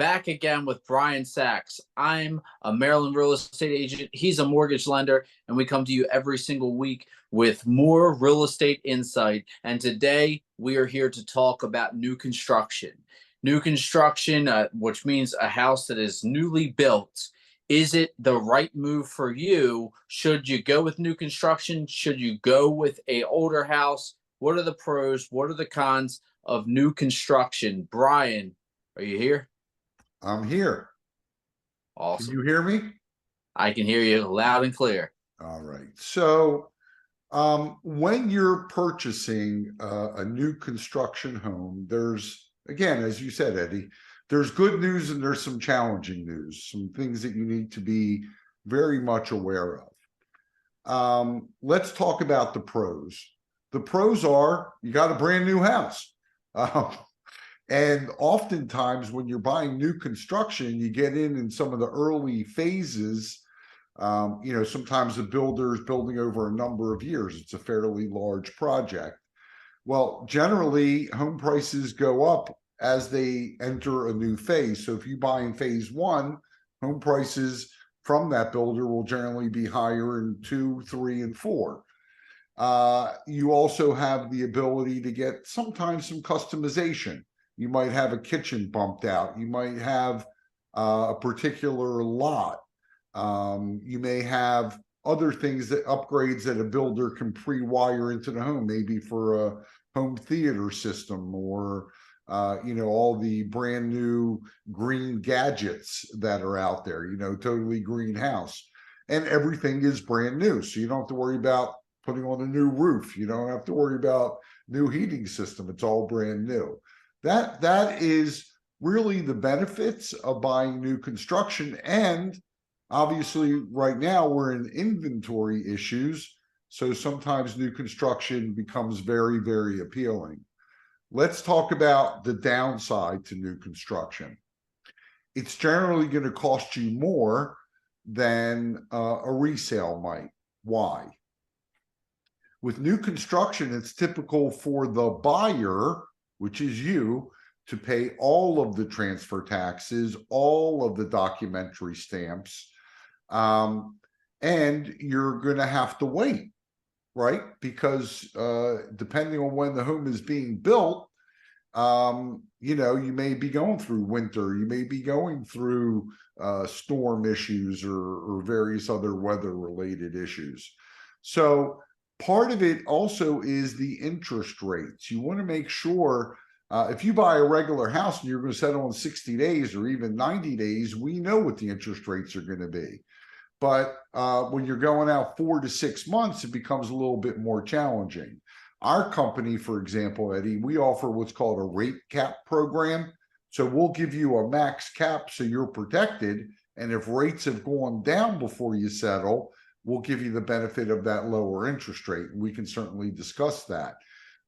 back again with Brian Sachs. I'm a Maryland real estate agent. He's a mortgage lender, and we come to you every single week with more real estate insight. And today we are here to talk about new construction. New construction, which means a house that is newly built. Is it the right move for you? Should you go with new construction? Should you go with an older house? What are the pros? What are the cons of new construction? Brian, are you here? I'm here. Awesome. Can you hear me? I can hear you loud and clear. All right. So when you're purchasing a new construction home, there's, again, as you said, Eddie, there's good news and there's some challenging news, some things that you need to be very much aware of. Let's talk about the pros. The pros are you got a brand new house. And oftentimes when you're buying new construction, you get in some of the early phases. Sometimes the builder is building over a number of years. It's a fairly large project. Well, generally, home prices go up as they enter a new phase. So if you buy in phase one, home prices from that builder will generally be higher in 2, 3, and 4. You also have the ability to get sometimes some customization. You might have a kitchen bumped out. You might have a particular lot. You may have other things that upgrades that a builder can pre-wire into the home, maybe for a home theater system or, all the brand new green gadgets that are out there, totally greenhouse. And everything is brand new. So you don't have to worry about putting on a new roof. You don't have to worry about new heating system. It's all brand new. That is really the benefits of buying new construction. And obviously right now we're in inventory issues. So sometimes new construction becomes very, very appealing. Let's talk about the downside to new construction. It's generally going to cost you more than a resale might. Why? With new construction, it's typical for the buyer, which is you, to pay all of the transfer taxes, all of the documentary stamps, and you're going to have to wait, right? Because depending on when the home is being built, you may be going through winter, you may be going through storm issues or various other weather-related issues. So part of it also is the interest rates. You want to make sure if you buy a regular house and you're going to settle in 60 days or even 90 days, we know what the interest rates are going to be. But when you're going out 4 to 6 months, it becomes a little bit more challenging. Our company, for example, Eddie, we offer what's called a rate cap program. So we'll give you a max cap so you're protected. And if rates have gone down before you settle, we'll give you the benefit of that lower interest rate. We can certainly discuss that.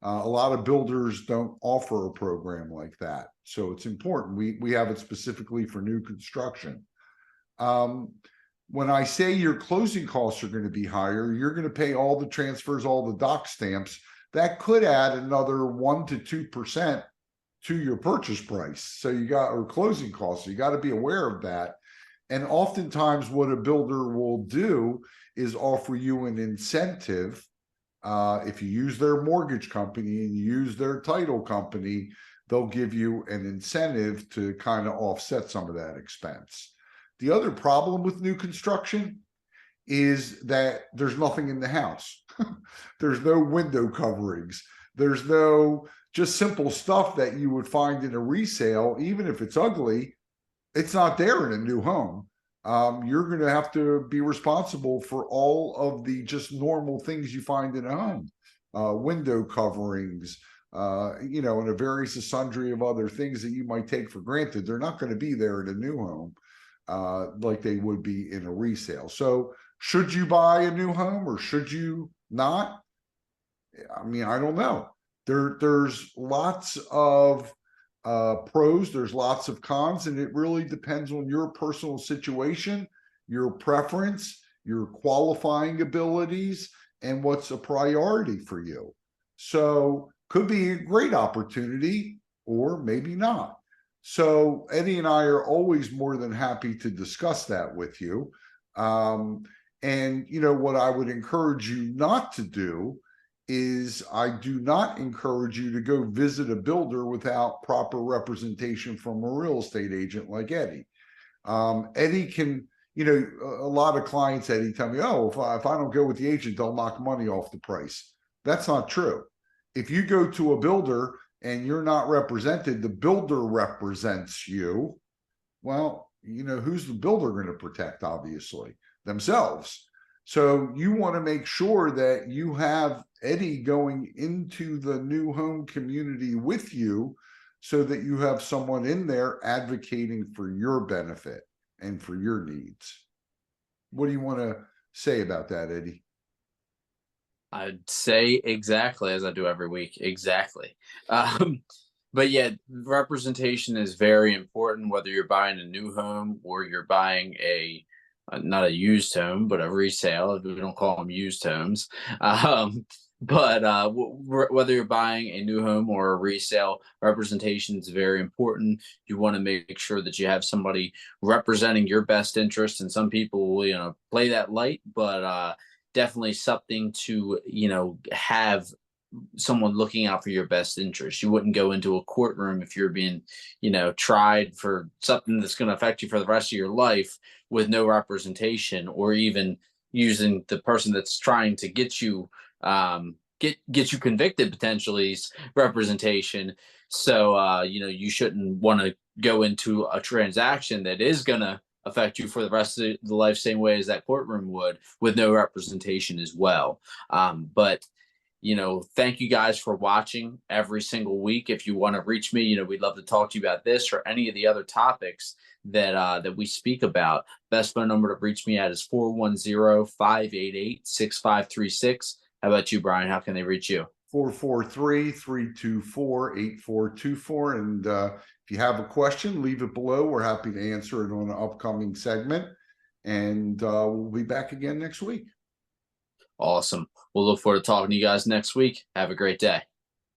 A lot of builders don't offer a program like that. So it's important. We have it specifically for new construction. When I say your closing costs are going to be higher, you're going to pay all the transfers, all the doc stamps. That could add another 1 to 2% to your purchase price. So or closing costs. So you got to be aware of that. And oftentimes what a builder will do is offer you an incentive. If you use their mortgage company and you use their title company, they'll give you an incentive to kind of offset some of that expense. The other problem with new construction is that there's nothing in the house. There's no window coverings. There's no just simple stuff that you would find in a resale. Even if it's ugly, it's not there in a new home. You're going to have to be responsible for all of the just normal things you find in a home, window coverings, and a various sundry of other things that you might take for granted. They're not going to be there in a new home like they would be in a resale. So should you buy a new home or should you not? I mean, I don't know. There's lots of pros, there's lots of cons, and it really depends on your personal situation, your preference, your qualifying abilities, and what's a priority for you. So could be a great opportunity or maybe not. So Eddie and I are always more than happy to discuss that with you. And you know what I would encourage you not to do is I do not encourage you to go visit a builder without proper representation from a real estate agent like Eddie. Eddie can, you know, a lot of clients, Eddie, tell me, oh, if I don't go with the agent, they'll knock money off the price. That's not true. If you go to a builder and you're not represented, the builder represents you. Well, you know, who's the builder going to protect? Obviously, themselves. So you want to make sure that you have Eddie going into the new home community with you so that you have someone in there advocating for your benefit and for your needs. What do you want to say about that, Eddie? I'd say exactly as I do every week. Exactly. Um, but yeah, representation is very important, whether you're buying a new home or you're buying a not a used home, but a resale. We don't call them used homes. Um, but whether you're buying a new home or a resale, representation is very important. You want to make sure that you have somebody representing your best interest. And some people will, play that light, but definitely something to, have someone looking out for your best interest. You wouldn't go into a courtroom if you're being, tried for something that's going to affect you for the rest of your life with no representation, or even using the person that's trying to get you get you convicted potentially's representation. So you shouldn't want to go into a transaction that is going to affect you for the rest of the life, same way as that courtroom would, with no representation as well. But thank you guys for watching every single week. If you want to reach me, we'd love to talk to you about this or any of the other topics that we speak about. Best phone number to reach me at is 410-588-6536. How about you, Brian? How can they reach you? 443-324-8424. And if you have a question, leave it below. We're happy to answer it on an upcoming segment. And we'll be back again next week. Awesome. We'll look forward to talking to you guys next week. Have a great day.